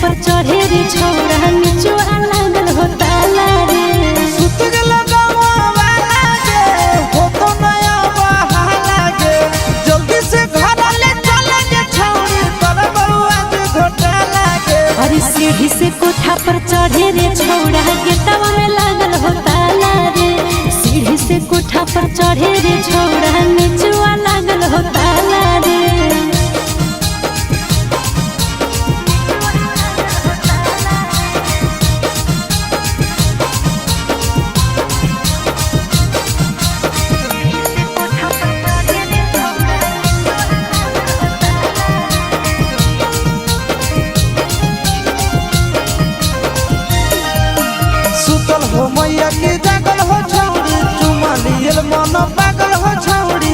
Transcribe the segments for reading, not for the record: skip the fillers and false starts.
पर चढ़े रे छौड़ा निचुआ लागल हो ताला रे। सुत गेल गावा वाला गे हो तो नया बहाला गे जल्दी से घर ले चले गे छौड़ी तर बउआ जे घोटाला गे। अरे सीढ़ी से कोठा पर चढ़े रे छौड़ा गेटवा में लागल हो ताला रे। सीढ़ी से कोठा पर चढ़े रे छौड़ा निचुआ लागल हो ताला रे। सुतल हो मैया की जागल हो छौड़ी चुमा लियल मन पागल हो छौड़ी।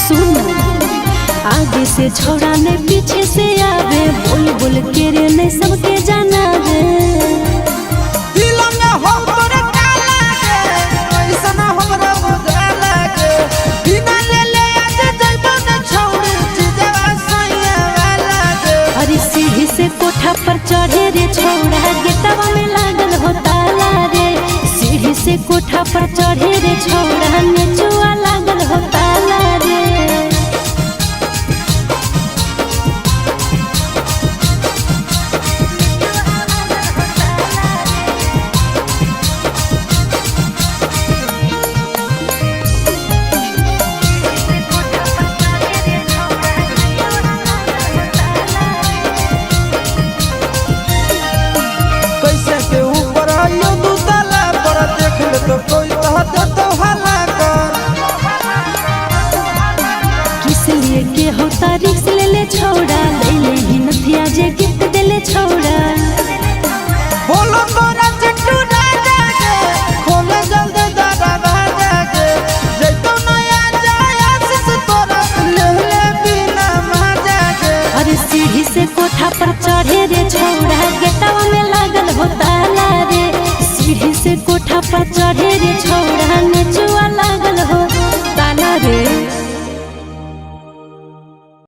सुन आगे से छौड़ा ने पीछे से आवे बोल बोल के रे ने सबके जाना रे। दिल में हो तोरे काला गे ऐसन हमरा बुझाला गे बिना ले ले आज जइबो न छौड़ी जीजा सैया वाला गे। अरे सीढ़ी से कोठा पर चढ़े रे छौड़ा गेटवा में लागल हो ताला रे। सीढ़ी से कोठा पर चढ़े रे छौड़ा निचुआ लागल हो ताला रे। कैसे के ऊपर आयो दू ताला पर देख ले तो कोई तहत तो हला कर। किस लिए के हो तारीख से ले ले छौड़ा ले ले ही नथिया जे गिफ्ट दे ले छौड़ा। बोलो तोरा चिट्टू राजा गे खोले जल्दी दादा राजा गे जैतो नया जाया से तोरा ले ले बिना माजा गे। अरे सीढ़ी से कोठा पर चढ़े रे छौड़ा गेटवा में लागल हो ताला रे। सीढ़ी से कोठा पर चढ़े रे छौड़ा निचुआ